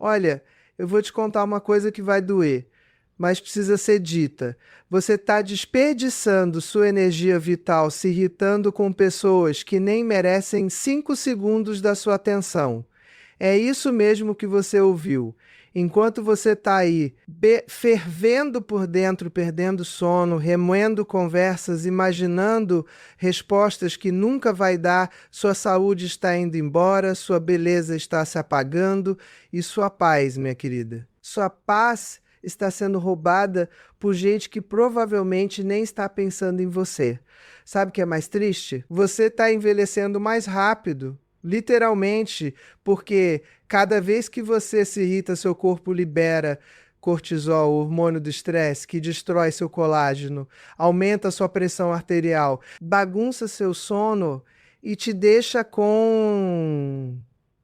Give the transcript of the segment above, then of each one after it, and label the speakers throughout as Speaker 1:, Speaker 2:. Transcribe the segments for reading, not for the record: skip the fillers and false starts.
Speaker 1: Olha, eu vou te contar uma coisa que vai doer, mas precisa ser dita. Você está desperdiçando sua energia vital se irritando com pessoas que nem merecem 5 segundos da sua atenção. É isso mesmo que você ouviu. Enquanto você está aí fervendo por dentro, perdendo sono, remoendo conversas, imaginando respostas que nunca vai dar, sua saúde está indo embora, sua beleza está se apagando e sua paz, minha querida. Sua paz está sendo roubada por gente que provavelmente nem está pensando em você. Sabe o que é mais triste? Você está envelhecendo mais rápido. Literalmente, porque cada vez que você se irrita, seu corpo libera cortisol, o hormônio do estresse, que destrói seu colágeno, aumenta sua pressão arterial, bagunça seu sono e te deixa com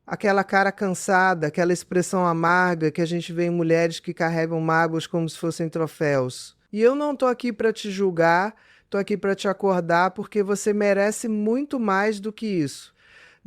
Speaker 1: aquela cara cansada, aquela expressão amarga que a gente vê em mulheres que carregam mágoas como se fossem troféus. E eu não tô aqui para te julgar, tô aqui para te acordar porque você merece muito mais do que isso.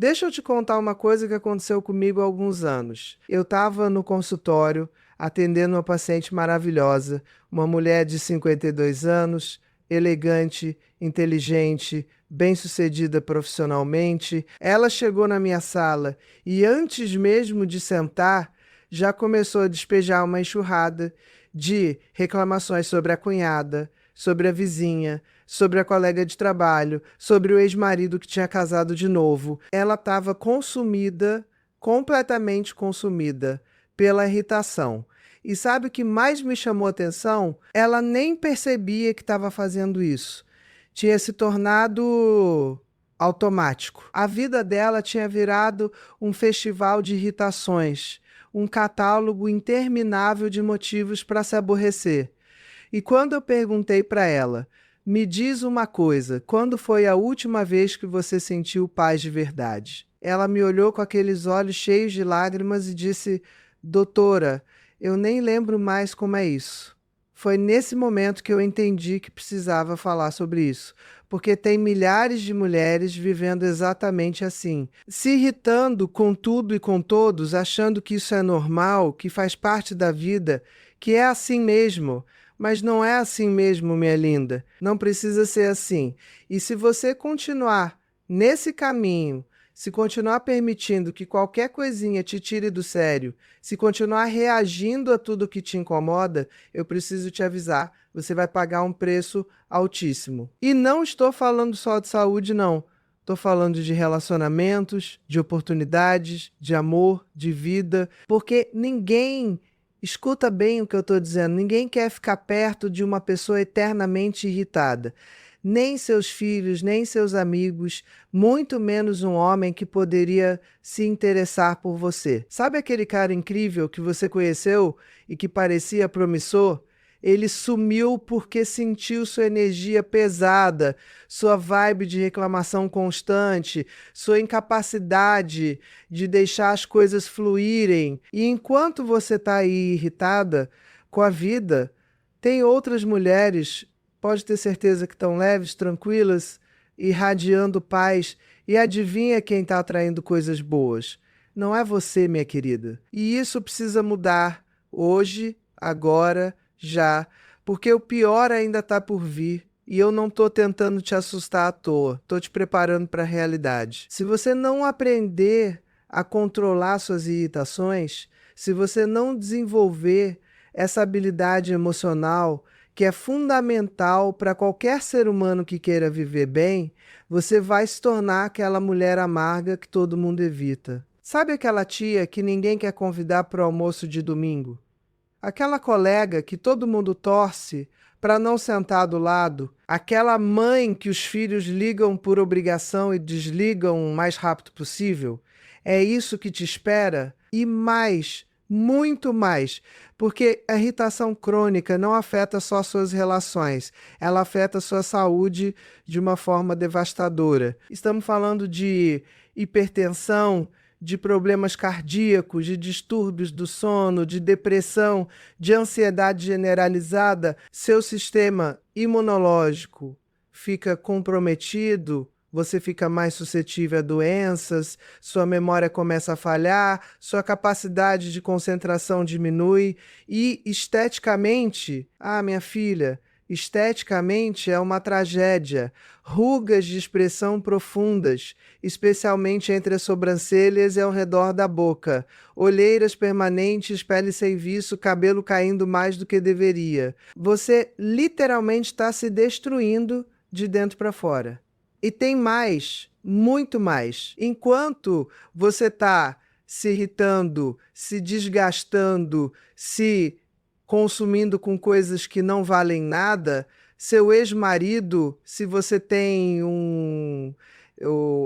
Speaker 1: Deixa eu te contar uma coisa que aconteceu comigo há alguns anos. Eu estava no consultório atendendo uma paciente maravilhosa, uma mulher de 52 anos, elegante, inteligente, bem-sucedida profissionalmente. Ela chegou na minha sala e antes mesmo de sentar, já começou a despejar uma enxurrada de reclamações sobre a cunhada, sobre a vizinha, sobre a colega de trabalho, sobre o ex-marido que tinha casado de novo. Ela estava consumida, completamente consumida pela irritação. E sabe o que mais me chamou a atenção? Ela nem percebia que estava fazendo isso. Tinha se tornado automático. A vida dela tinha virado um festival de irritações, um catálogo interminável de motivos para se aborrecer. E quando eu perguntei para ela, me diz uma coisa, quando foi a última vez que você sentiu paz de verdade? Ela me olhou com aqueles olhos cheios de lágrimas e disse, doutora, eu nem lembro mais como é isso. Foi nesse momento que eu entendi que precisava falar sobre isso, porque tem milhares de mulheres vivendo exatamente assim, se irritando com tudo e com todos, achando que isso é normal, que faz parte da vida, que é assim mesmo. Mas não é assim mesmo, minha linda. Não precisa ser assim. E se você continuar nesse caminho, se continuar permitindo que qualquer coisinha te tire do sério, se continuar reagindo a tudo que te incomoda, eu preciso te avisar, você vai pagar um preço altíssimo. E não estou falando só de saúde, não. Estou falando de relacionamentos, de oportunidades, de amor, de vida, porque ninguém. Escuta bem o que eu estou dizendo. Ninguém quer ficar perto de uma pessoa eternamente irritada. Nem seus filhos, nem seus amigos, muito menos um homem que poderia se interessar por você. Sabe aquele cara incrível que você conheceu e que parecia promissor? Ele sumiu porque sentiu sua energia pesada, sua vibe de reclamação constante, sua incapacidade de deixar as coisas fluírem. E enquanto você está aí irritada com a vida, tem outras mulheres, pode ter certeza que estão leves, tranquilas, irradiando paz. E adivinha quem está atraindo coisas boas? Não é você, minha querida. E isso precisa mudar hoje, agora, já, porque o pior ainda está por vir. E eu não estou tentando te assustar à toa, estou te preparando para a realidade. Se você não aprender a controlar suas irritações, se você não desenvolver essa habilidade emocional que é fundamental para qualquer ser humano que queira viver bem, você vai se tornar aquela mulher amarga que todo mundo evita. Sabe aquela tia que ninguém quer convidar para o almoço de domingo? Aquela colega que todo mundo torce para não sentar do lado, aquela mãe que os filhos ligam por obrigação e desligam o mais rápido possível, é isso que te espera? E mais, muito mais, porque a irritação crônica não afeta só suas relações, ela afeta sua saúde de uma forma devastadora. Estamos falando de hipertensão, de problemas cardíacos, de distúrbios do sono, de depressão, de ansiedade generalizada, seu sistema imunológico fica comprometido, você fica mais suscetível a doenças, sua memória começa a falhar, sua capacidade de concentração diminui e esteticamente, minha filha, esteticamente é uma tragédia. Rugas de expressão profundas, especialmente entre as sobrancelhas e ao redor da boca. Olheiras permanentes, pele sem viço, cabelo caindo mais do que deveria. Você literalmente está se destruindo de dentro para fora. E tem mais, muito mais. Enquanto você está se irritando, se desgastando, se consumindo com coisas que não valem nada, seu ex-marido, se você tem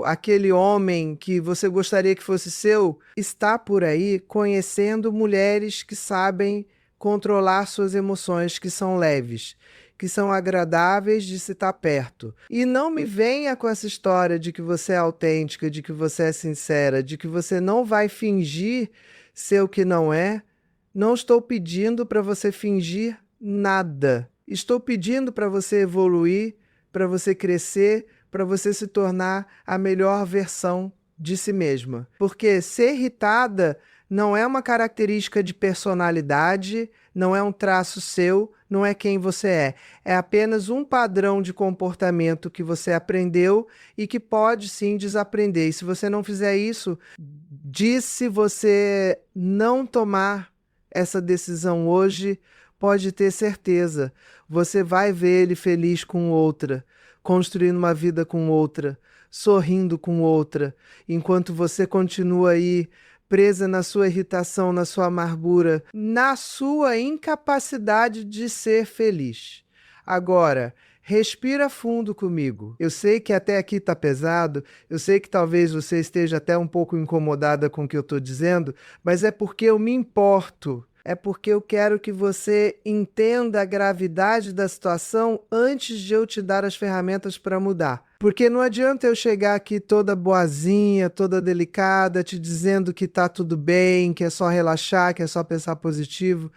Speaker 1: aquele homem que você gostaria que fosse seu, está por aí conhecendo mulheres que sabem controlar suas emoções, que são leves, que são agradáveis de se estar perto. E não me venha com essa história de que você é autêntica, de que você é sincera, de que você não vai fingir ser o que não é. Não estou pedindo para você fingir nada. Estou pedindo para você evoluir, para você crescer, para você se tornar a melhor versão de si mesma. Porque ser irritada não é uma característica de personalidade, não é um traço seu, não é quem você é. É apenas um padrão de comportamento que você aprendeu e que pode sim desaprender. E se você não fizer isso, se você não tomar essa decisão hoje, pode ter certeza, você vai ver ele feliz com outra, construindo uma vida com outra, sorrindo com outra, enquanto você continua aí presa na sua irritação, na sua amargura, na sua incapacidade de ser feliz. Agora, respira fundo comigo. Eu sei que até aqui está pesado, eu sei que talvez você esteja até um pouco incomodada com o que eu estou dizendo, mas é porque eu me importo. É porque eu quero que você entenda a gravidade da situação antes de eu te dar as ferramentas para mudar. Porque não adianta eu chegar aqui toda boazinha, toda delicada, te dizendo que tá tudo bem, que é só relaxar, que é só pensar positivo.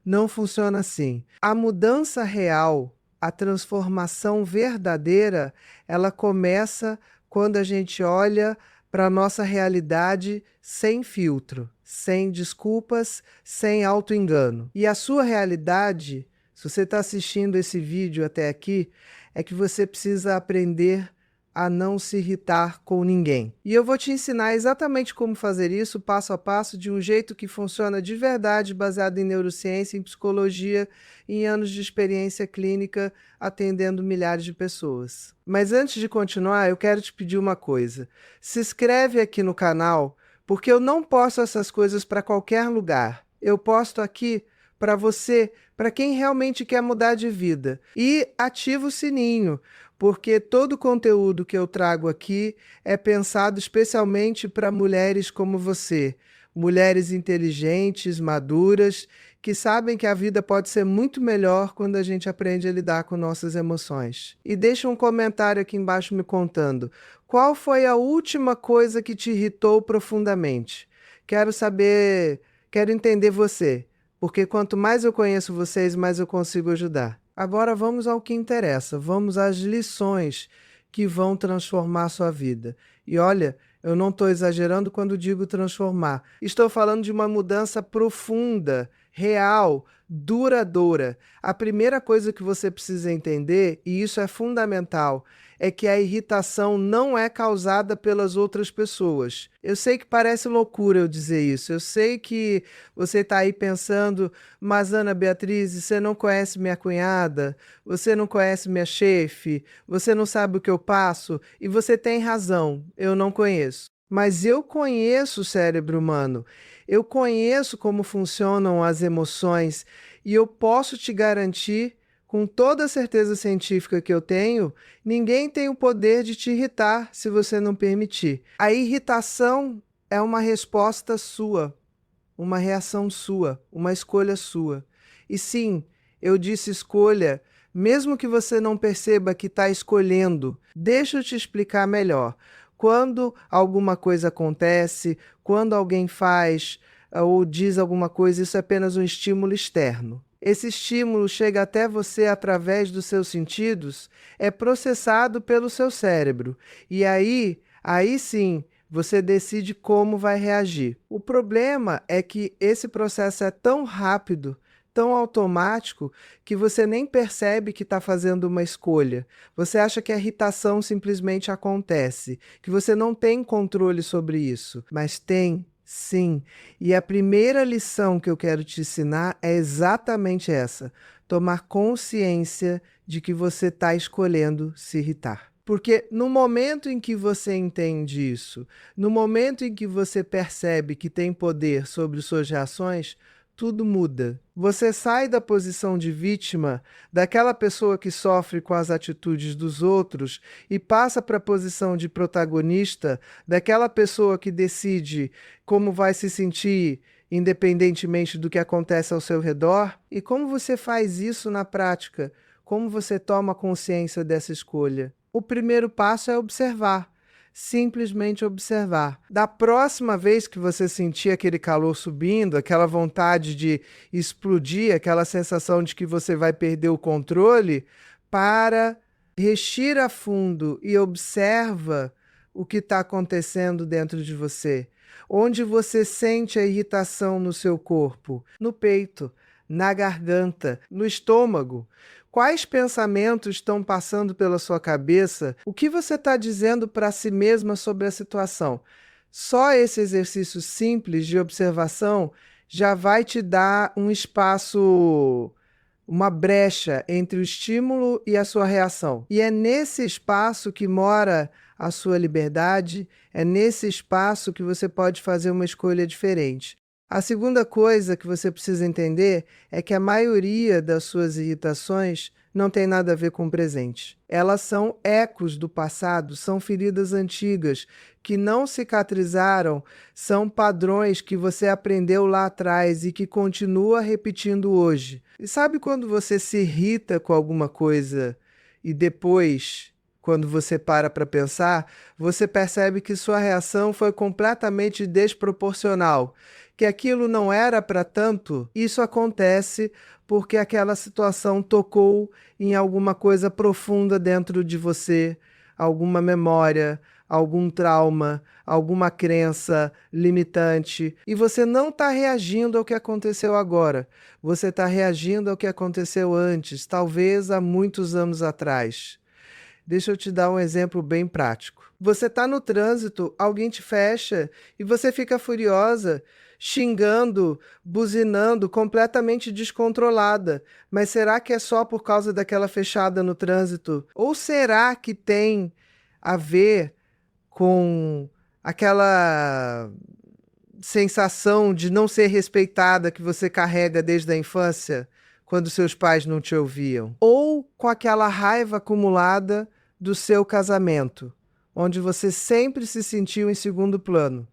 Speaker 1: Não funciona assim. A mudança real, a transformação verdadeira, ela começa quando a gente olha para a nossa realidade sem filtro, sem desculpas, sem auto-engano. E a sua realidade, se você está assistindo esse vídeo até aqui, é que você precisa aprender a não se irritar com ninguém. E eu vou te ensinar exatamente como fazer isso, passo a passo, de um jeito que funciona de verdade, baseado em neurociência, em psicologia, em anos de experiência clínica, atendendo milhares de pessoas. Mas antes de continuar, eu quero te pedir uma coisa. Se inscreve aqui no canal, porque eu não posto essas coisas para qualquer lugar. Eu posto aqui para você, para quem realmente quer mudar de vida. E ativa o sininho, porque todo o conteúdo que eu trago aqui é pensado especialmente para mulheres como você. Mulheres inteligentes, maduras, que sabem que a vida pode ser muito melhor quando a gente aprende a lidar com nossas emoções. E deixa um comentário aqui embaixo me contando qual foi a última coisa que te irritou profundamente. Quero saber, quero entender você, porque quanto mais eu conheço vocês, mais eu consigo ajudar. Agora vamos ao que interessa, vamos às lições que vão transformar a sua vida. E olha, eu não estou exagerando quando digo transformar. Estou falando de uma mudança profunda, real, duradoura. A primeira coisa que você precisa entender, e isso é fundamental, é que a irritação não é causada pelas outras pessoas. Eu sei que parece loucura eu dizer isso. Eu sei que você está aí pensando, mas Ana Beatriz, você não conhece minha cunhada, você não conhece minha chefe, você não sabe o que eu passo, e você tem razão, eu não conheço. Mas eu conheço o cérebro humano, eu conheço como funcionam as emoções e eu posso te garantir, com toda a certeza científica que eu tenho, ninguém tem o poder de te irritar se você não permitir. A irritação é uma resposta sua, uma reação sua, uma escolha sua. E sim, eu disse escolha, mesmo que você não perceba que está escolhendo. Deixa eu te explicar melhor. Quando alguma coisa acontece, quando alguém faz ou diz alguma coisa, isso é apenas um estímulo externo. esse estímulo chega até você através dos seus sentidos, é processado pelo seu cérebro. E aí sim, você decide como vai reagir. O problema é que esse processo é tão rápido, tão automático, que você nem percebe que está fazendo uma escolha. Você acha que a irritação simplesmente acontece, que você não tem controle sobre isso, mas tem. Sim, e a primeira lição que eu quero te ensinar é exatamente essa: tomar consciência de que você está escolhendo se irritar. Porque no momento em que você entende isso, no momento em que você percebe que tem poder sobre suas reações, tudo muda. Você sai da posição de vítima, daquela pessoa que sofre com as atitudes dos outros, e passa para a posição de protagonista, daquela pessoa que decide como vai se sentir independentemente do que acontece ao seu redor. E como você faz isso na prática? Como você toma consciência dessa escolha? O primeiro passo é observar. Simplesmente observar. Da próxima vez que você sentir aquele calor subindo, aquela vontade de explodir, aquela sensação de que você vai perder o controle, respira fundo e observa o que está acontecendo dentro de você. Onde você sente a irritação no seu corpo? No peito, na garganta, no estômago. Quais pensamentos estão passando pela sua cabeça? O que você está dizendo para si mesma sobre a situação? Só esse exercício simples de observação já vai te dar um espaço, uma brecha entre o estímulo e a sua reação. E é nesse espaço que mora a sua liberdade, é nesse espaço que você pode fazer uma escolha diferente. A segunda coisa que você precisa entender é que a maioria das suas irritações não tem nada a ver com o presente. Elas são ecos do passado, são feridas antigas que não cicatrizaram, são padrões que você aprendeu lá atrás e que continua repetindo hoje. E sabe quando você se irrita com alguma coisa e depois, quando você para pensar, você percebe que sua reação foi completamente desproporcional, que aquilo não era para tanto? Isso acontece porque aquela situação tocou em alguma coisa profunda dentro de você, alguma memória, algum trauma, alguma crença limitante, e você não está reagindo ao que aconteceu agora, você está reagindo ao que aconteceu antes, talvez há muitos anos atrás. Deixa eu te dar um exemplo bem prático. Você está no trânsito, alguém te fecha e você fica furiosa, xingando, buzinando, completamente descontrolada. Mas será que é só por causa daquela fechada no trânsito? Ou será que tem a ver com aquela sensação de não ser respeitada que você carrega desde a infância, quando seus pais não te ouviam? Ou com aquela raiva acumulada do seu casamento, onde você sempre se sentiu em segundo plano?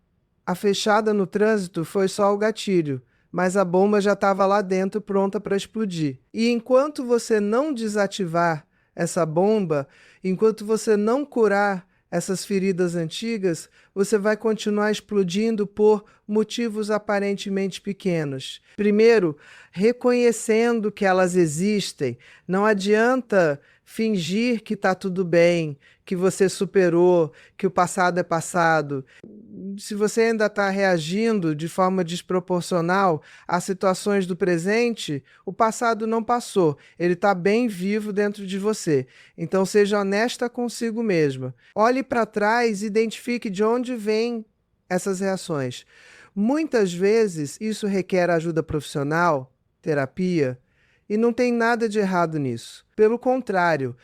Speaker 1: A fechada no trânsito foi só o gatilho, mas a bomba já estava lá dentro pronta para explodir. E enquanto você não desativar essa bomba, enquanto você não curar essas feridas antigas, você vai continuar explodindo por motivos aparentemente pequenos. Primeiro, reconhecendo que elas existem. Não adianta fingir que está tudo bem, que você superou, que o passado é passado. Se você ainda está reagindo de forma desproporcional às situações do presente, o passado não passou, ele está bem vivo dentro de você. Então seja honesta consigo mesma. Olhe para trás e identifique de onde vêm essas reações. Muitas vezes isso requer ajuda profissional, terapia, e não tem nada de errado nisso. Pelo contrário,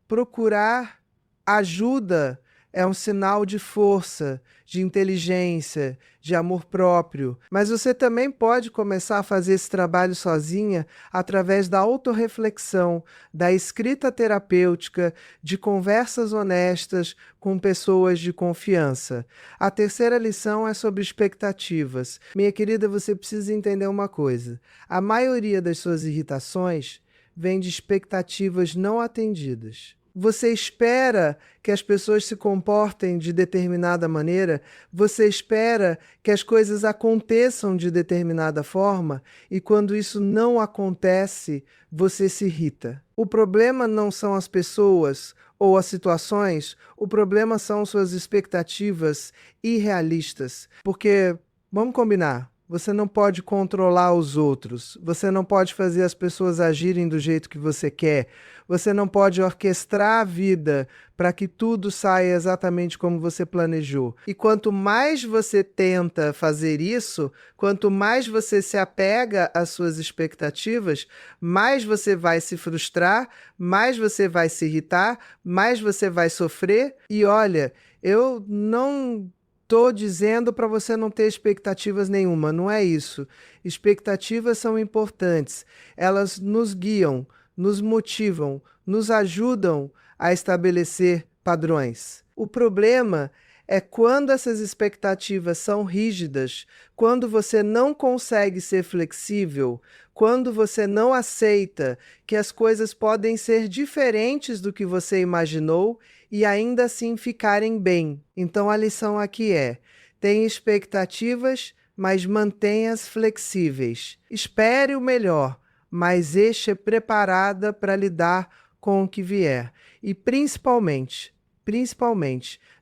Speaker 1: procurar ajuda é um sinal de força, de inteligência, de amor próprio. Mas você também pode começar a fazer esse trabalho sozinha através da autorreflexão, da escrita terapêutica, de conversas honestas com pessoas de confiança. A terceira lição é sobre expectativas. Minha querida, você precisa entender uma coisa. A maioria das suas irritações vem de expectativas não atendidas. Você espera que as pessoas se comportem de determinada maneira, você espera que as coisas aconteçam de determinada forma, e quando isso não acontece, você se irrita. O problema não são as pessoas ou as situações, o problema são suas expectativas irrealistas. Porque, vamos combinar, você não pode controlar os outros, você não pode fazer as pessoas agirem do jeito que você quer, você não pode orquestrar a vida para que tudo saia exatamente como você planejou. E quanto mais você tenta fazer isso, quanto mais você se apega às suas expectativas, mais você vai se frustrar, mais você vai se irritar, mais você vai sofrer. E olha, eu não estou dizendo para você não ter expectativas nenhuma, não é isso. Expectativas são importantes, elas nos guiam, nos motivam, nos ajudam a estabelecer padrões. O problema é quando essas expectativas são rígidas, quando você não consegue ser flexível, quando você não aceita que as coisas podem ser diferentes do que você imaginou e ainda assim ficarem bem. Então a lição aqui é: tenha expectativas, mas mantenha-as flexíveis. Espere o melhor, mas esteja preparada para lidar com o que vier. E principalmente,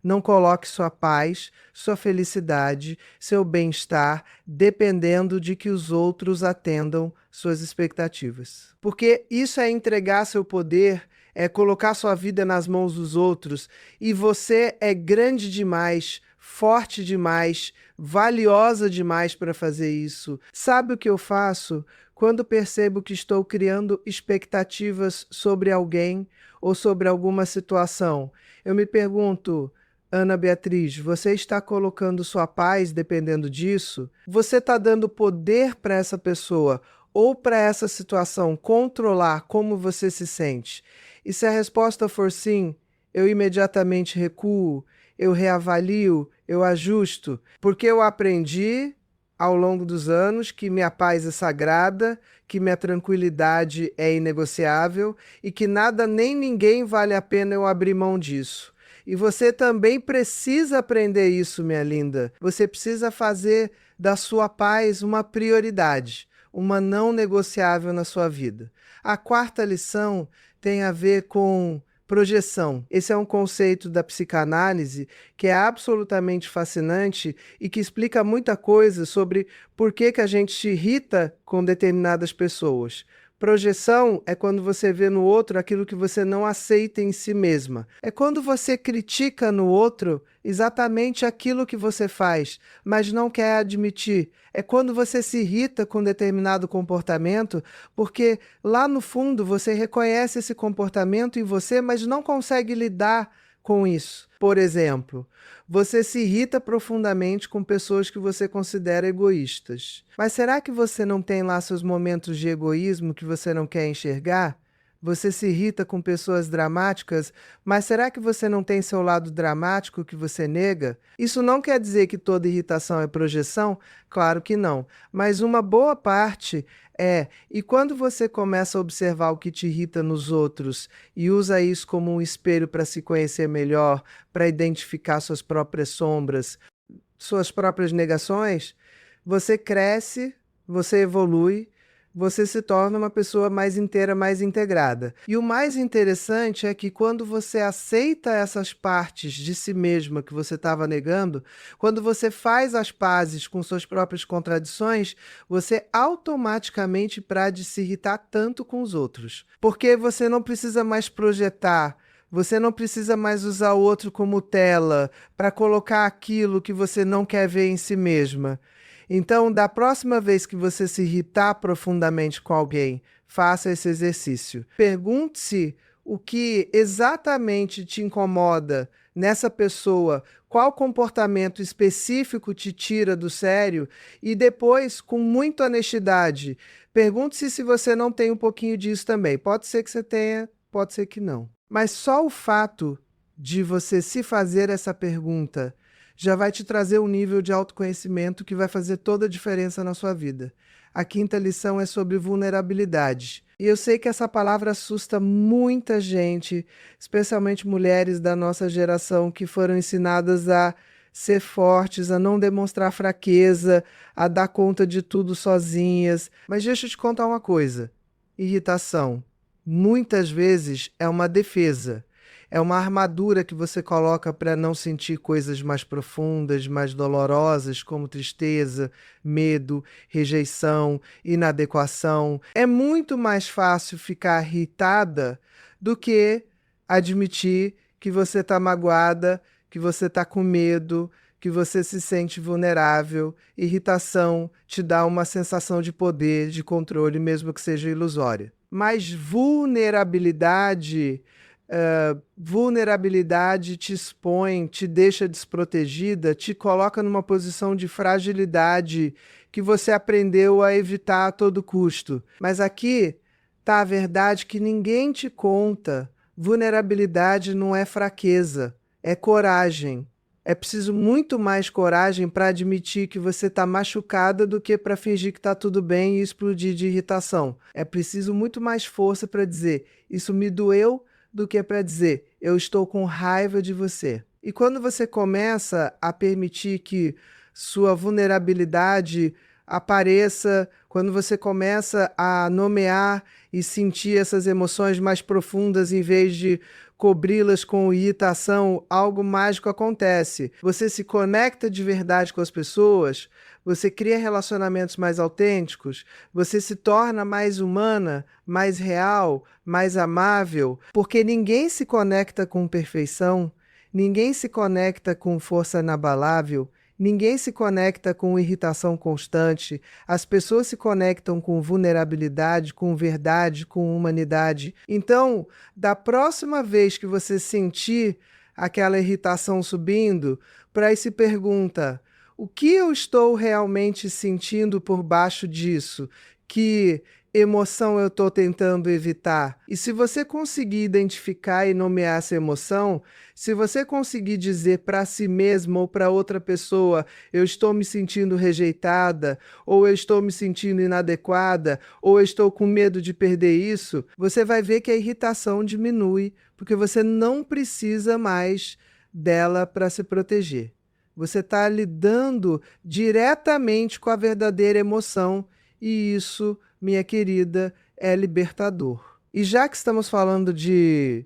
Speaker 1: não coloque sua paz, sua felicidade, seu bem-estar dependendo de que os outros atendam suas expectativas. Porque isso é entregar seu poder, é colocar sua vida nas mãos dos outros, e você é grande demais, forte demais, valiosa demais para fazer isso. Sabe o que eu faço quando percebo que estou criando expectativas sobre alguém ou sobre alguma situação? Eu me pergunto: Ana Beatriz, você está colocando sua paz dependendo disso? Você está dando poder para essa pessoa ou para essa situação controlar como você se sente? E se a resposta for sim, eu imediatamente recuo, eu reavalio, eu ajusto, porque eu aprendi ao longo dos anos que minha paz é sagrada, que minha tranquilidade é inegociável e que nada nem ninguém vale a pena eu abrir mão disso. E você também precisa aprender isso, minha linda. Você precisa fazer da sua paz uma prioridade, uma não negociável na sua vida. A quarta lição tem a ver com projeção. Esse é um conceito da psicanálise que é absolutamente fascinante e que explica muita coisa sobre por que a gente se irrita com determinadas pessoas. Projeção é quando você vê no outro aquilo que você não aceita em si mesma. É quando você critica no outro exatamente aquilo que você faz, mas não quer admitir. É quando você se irrita com determinado comportamento, porque lá no fundo você reconhece esse comportamento em você, mas não consegue lidar com isso. Por exemplo, você se irrita profundamente com pessoas que você considera egoístas. Mas será que você não tem lá seus momentos de egoísmo que você não quer enxergar? Você se irrita com pessoas dramáticas, mas será que você não tem seu lado dramático que você nega? Isso não quer dizer que toda irritação é projeção? Claro que não. Mas uma boa parte é. E quando você começa a observar o que te irrita nos outros e usa isso como um espelho para se conhecer melhor, para identificar suas próprias sombras, suas próprias negações, você cresce, você evolui, você se torna uma pessoa mais inteira, mais integrada. E o mais interessante é que quando você aceita essas partes de si mesma que você estava negando, quando você faz as pazes com suas próprias contradições, você automaticamente para de se irritar tanto com os outros. Porque você não precisa mais projetar, você não precisa mais usar o outro como tela para colocar aquilo que você não quer ver em si mesma. Então, da próxima vez que você se irritar profundamente com alguém, faça esse exercício. Pergunte-se o que exatamente te incomoda nessa pessoa, qual comportamento específico te tira do sério e depois, com muita honestidade, pergunte-se se você não tem um pouquinho disso também. Pode ser que você tenha, pode ser que não. Mas só o fato de você se fazer essa pergunta já vai te trazer um nível de autoconhecimento que vai fazer toda a diferença na sua vida. A quinta lição é sobre vulnerabilidade. E eu sei que essa palavra assusta muita gente, especialmente mulheres da nossa geração que foram ensinadas a ser fortes, a não demonstrar fraqueza, a dar conta de tudo sozinhas. Mas deixa eu te contar uma coisa: irritação, muitas vezes, é uma defesa. É uma armadura que você coloca para não sentir coisas mais profundas, mais dolorosas, como tristeza, medo, rejeição, inadequação. É muito mais fácil ficar irritada do que admitir que você está magoada, que você está com medo, que você se sente vulnerável. Irritação te dá uma sensação de poder, de controle, mesmo que seja ilusória. Mas vulnerabilidade te expõe, te deixa desprotegida, te coloca numa posição de fragilidade que você aprendeu a evitar a todo custo. Mas aqui está a verdade que ninguém te conta. Vulnerabilidade não é fraqueza, é coragem. É preciso muito mais coragem para admitir que você está machucada do que para fingir que está tudo bem e explodir de irritação. É preciso muito mais força para dizer: isso me doeu, do que para dizer: eu estou com raiva de você. E quando você começa a permitir que sua vulnerabilidade apareça, quando você começa a nomear e sentir essas emoções mais profundas em vez de cobri-las com irritação, algo mágico acontece. Você se conecta de verdade com as pessoas, você cria relacionamentos mais autênticos, você se torna mais humana, mais real, mais amável, porque ninguém se conecta com perfeição, ninguém se conecta com força inabalável, ninguém se conecta com irritação constante. As pessoas se conectam com vulnerabilidade, com verdade, com humanidade. Então, da próxima vez que você sentir aquela irritação subindo, para aí se pergunta: o que eu estou realmente sentindo por baixo disso? Que emoção eu estou tentando evitar? E se você conseguir identificar e nomear essa emoção, se você conseguir dizer para si mesmo ou para outra pessoa: eu estou me sentindo rejeitada, ou eu estou me sentindo inadequada, ou eu estou com medo de perder isso, você vai ver que a irritação diminui, porque você não precisa mais dela para se proteger. Você está lidando diretamente com a verdadeira emoção, e isso, minha querida, é libertador. E já que estamos falando de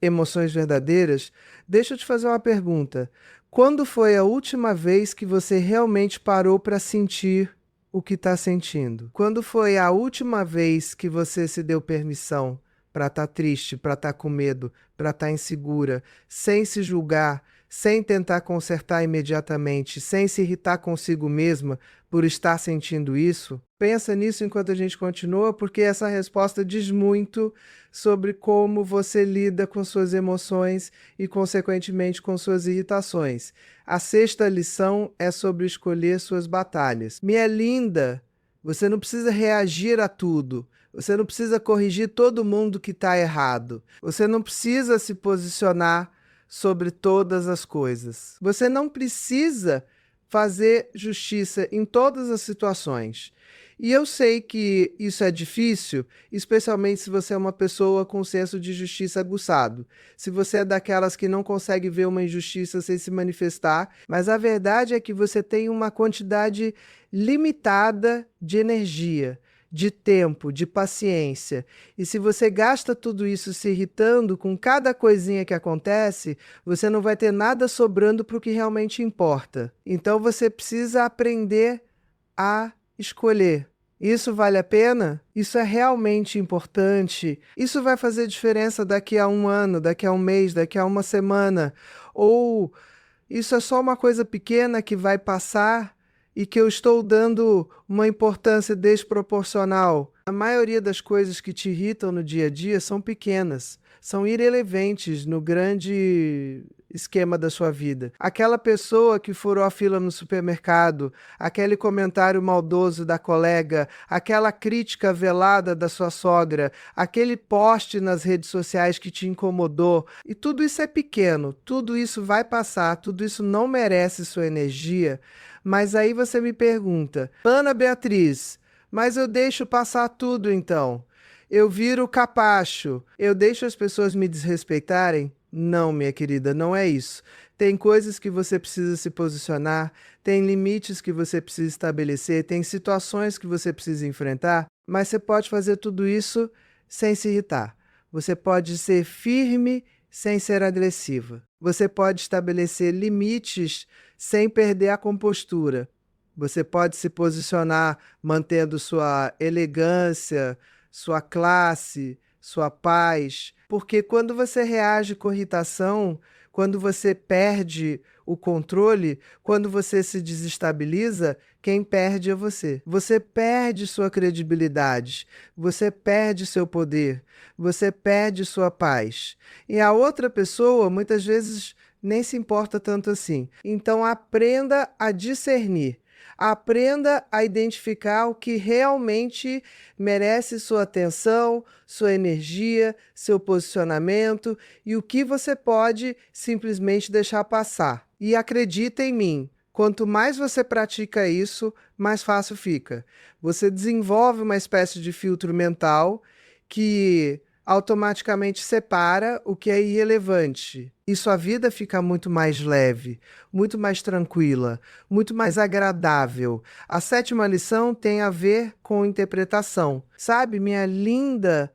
Speaker 1: emoções verdadeiras, deixa eu te fazer uma pergunta. Quando foi a última vez que você realmente parou para sentir o que está sentindo? Quando foi a última vez que você se deu permissão para estar triste, para estar com medo, para estar insegura, sem se julgar, sem tentar consertar imediatamente, sem se irritar consigo mesma por estar sentindo isso? Pensa nisso enquanto a gente continua, porque essa resposta diz muito sobre como você lida com suas emoções e, consequentemente, com suas irritações. A sexta lição é sobre escolher suas batalhas. Minha linda, você não precisa reagir a tudo. Você não precisa corrigir todo mundo que está errado. Você não precisa se posicionar sobre todas as coisas. Você não precisa fazer justiça em todas as situações. E eu sei que isso é difícil, especialmente se você é uma pessoa com senso de justiça aguçado. Se você é daquelas que não consegue ver uma injustiça sem se manifestar, mas a verdade é que você tem uma quantidade limitada de energia, de tempo, de paciência. E se você gasta tudo isso se irritando com cada coisinha que acontece, você não vai ter nada sobrando para o que realmente importa. Então você precisa aprender a escolher. Isso vale a pena? Isso é realmente importante? Isso vai fazer diferença daqui a um ano, daqui a um mês, daqui a uma semana? Ou isso é só uma coisa pequena que vai passar e que eu estou dando uma importância desproporcional? A maioria das coisas que te irritam no dia a dia são pequenas, são irrelevantes no grande esquema da sua vida. Aquela pessoa que furou a fila no supermercado, aquele comentário maldoso da colega, aquela crítica velada da sua sogra, aquele post nas redes sociais que te incomodou, e tudo isso é pequeno, tudo isso vai passar, tudo isso não merece sua energia. Mas aí você me pergunta: Ana Beatriz, Mas eu deixo passar tudo então. Eu viro capacho. Eu deixo as pessoas me desrespeitarem? Não, minha querida, não é isso. Tem coisas que você precisa se posicionar, tem limites que você precisa estabelecer, tem situações que você precisa enfrentar, mas você pode fazer tudo isso sem se irritar. Você pode ser firme sem ser agressiva. Você pode estabelecer limites sem perder a compostura. Você pode se posicionar mantendo sua elegância, sua classe, sua paz, porque quando você reage com irritação, quando você perde o controle, quando você se desestabiliza, quem perde é você. Você perde sua credibilidade, você perde seu poder, você perde sua paz. E a outra pessoa, muitas vezes, nem se importa tanto assim. Então, aprenda a discernir. Aprenda a identificar o que realmente merece sua atenção, sua energia, seu posicionamento e o que você pode simplesmente deixar passar. E acredita em mim, quanto mais você pratica isso, mais fácil fica. Você desenvolve uma espécie de filtro mental que automaticamente separa o que é irrelevante. E sua vida fica muito mais leve, muito mais tranquila, muito mais agradável. A 7ª lição tem a ver com interpretação. Sabe, minha linda,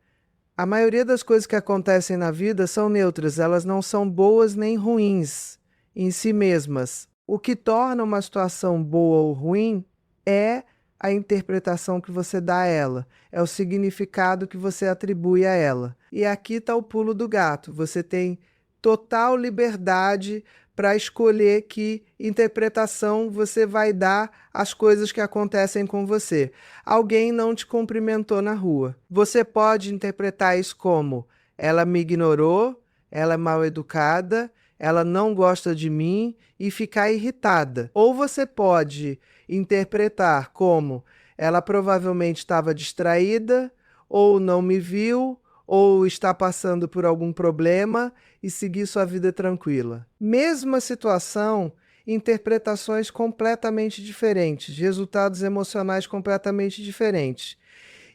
Speaker 1: a maioria das coisas que acontecem na vida são neutras, elas não são boas nem ruins em si mesmas. O que torna uma situação boa ou ruim é a interpretação que você dá a ela, é o significado que você atribui a ela. E aqui está o pulo do gato. Você tem total liberdade para escolher que interpretação você vai dar às coisas que acontecem com você. Alguém não te cumprimentou na rua. Você pode interpretar isso como: ela me ignorou, ela é mal educada, ela não gosta de mim, e ficar irritada. Ou você pode interpretar como: ela provavelmente estava distraída, ou não me viu, ou está passando por algum problema, e seguir sua vida tranquila. Mesma situação, interpretações completamente diferentes, resultados emocionais completamente diferentes.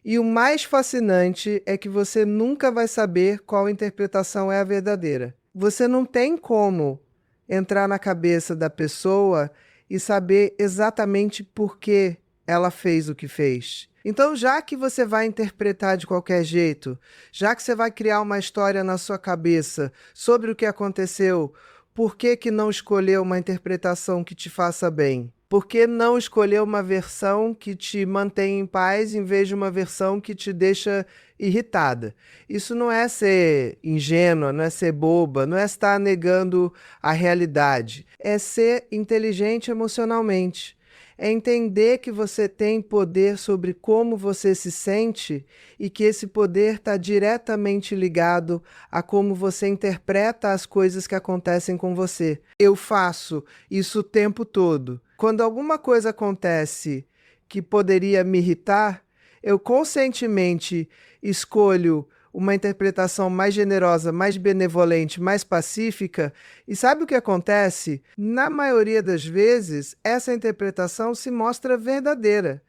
Speaker 1: E o mais fascinante é que você nunca vai saber qual interpretação é a verdadeira. Você não tem como entrar na cabeça da pessoa e saber exatamente por que ela fez o que fez. Então, já que você vai interpretar de qualquer jeito, já que você vai criar uma história na sua cabeça sobre o que aconteceu, por que que não escolher uma interpretação que te faça bem? Por que não escolher uma versão que te mantém em paz em vez de uma versão que te deixa irritada? Isso não é ser ingênua, não é ser boba, não é estar negando a realidade. É ser inteligente emocionalmente. É entender que você tem poder sobre como você se sente e que esse poder está diretamente ligado a como você interpreta as coisas que acontecem com você. Eu faço isso o tempo todo. Quando alguma coisa acontece que poderia me irritar, eu conscientemente escolho uma interpretação mais generosa, mais benevolente, mais pacífica. E sabe o que acontece? Na maioria das vezes, essa interpretação se mostra verdadeira,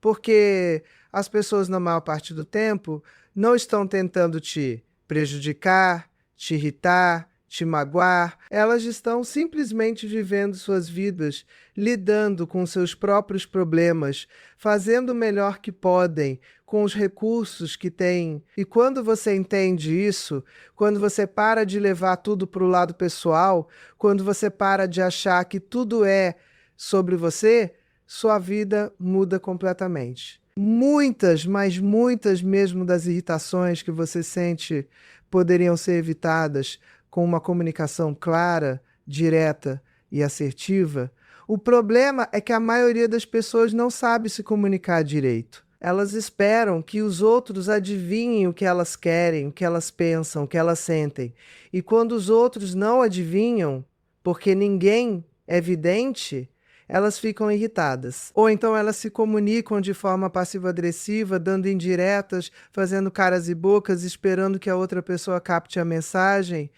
Speaker 1: porque as pessoas, na maior parte do tempo, não estão tentando te prejudicar, te irritar, te magoar. Elas estão simplesmente vivendo suas vidas, lidando com seus próprios problemas, fazendo o melhor que podem com os recursos que têm. E quando você entende isso, quando você para de levar tudo para o lado pessoal, quando você para de achar que tudo é sobre você, sua vida muda completamente. Muitas, mas muitas mesmo das irritações que você sente poderiam ser evitadas com uma comunicação clara, direta e assertiva. O problema é que a maioria das pessoas não sabe se comunicar direito. Elas esperam que os outros adivinhem o que elas querem, o que elas pensam, o que elas sentem. E quando os outros não adivinham, porque ninguém é vidente, elas ficam irritadas. Ou então elas se comunicam de forma passivo-agressiva, dando indiretas, fazendo caras e bocas, esperando que a outra pessoa capte a mensagem.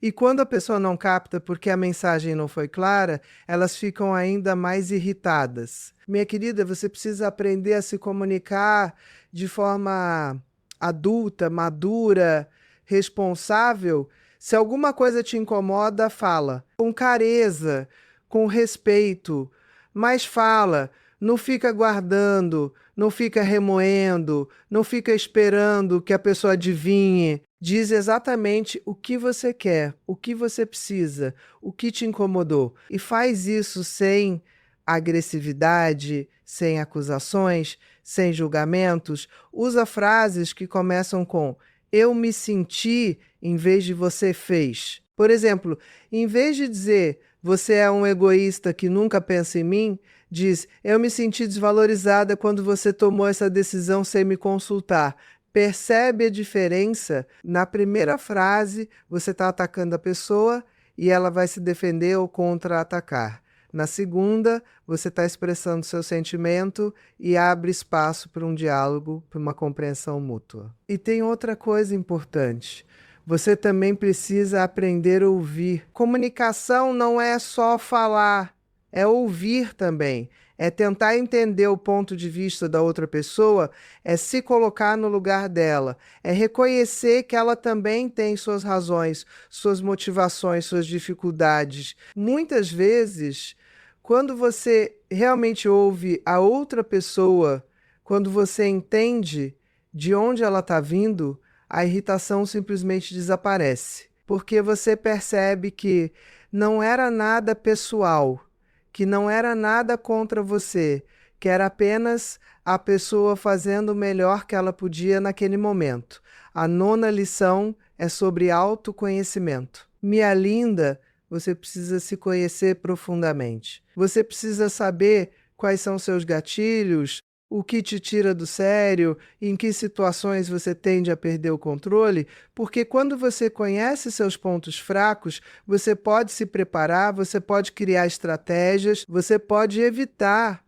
Speaker 1: E quando a pessoa não capta porque a mensagem não foi clara, elas ficam ainda mais irritadas. Minha querida, você precisa aprender a se comunicar de forma adulta, madura, responsável. Se alguma coisa te incomoda, fala. Com clareza, com respeito, mas fala. Não fica guardando, não fica remoendo, não fica esperando que a pessoa adivinhe. Diz exatamente o que você quer, o que você precisa, o que te incomodou. E faz isso sem agressividade, sem acusações, sem julgamentos. Usa frases que começam com eu me senti em vez de você fez. Por exemplo, em vez de dizer você é um egoísta que nunca pensa em mim, diz eu me senti desvalorizada quando você tomou essa decisão sem me consultar. Percebe a diferença? Na primeira frase, você está atacando a pessoa e ela vai se defender ou contra-atacar. Na segunda, você está expressando seu sentimento e abre espaço para um diálogo, para uma compreensão mútua. E tem outra coisa importante. Você também precisa aprender a ouvir. Comunicação não é só falar, é ouvir também. É tentar entender o ponto de vista da outra pessoa, é se colocar no lugar dela, é reconhecer que ela também tem suas razões, suas motivações, suas dificuldades. Muitas vezes, quando você realmente ouve a outra pessoa, quando você entende de onde ela está vindo, a irritação simplesmente desaparece, porque você percebe que não era nada pessoal, que não era nada contra você, que era apenas a pessoa fazendo o melhor que ela podia naquele momento. A nona lição é sobre autoconhecimento. Minha linda, você precisa se conhecer profundamente. Você precisa saber quais são seus gatilhos, o que te tira do sério, em que situações você tende a perder o controle, porque quando você conhece seus pontos fracos, você pode se preparar, você pode criar estratégias, você pode evitar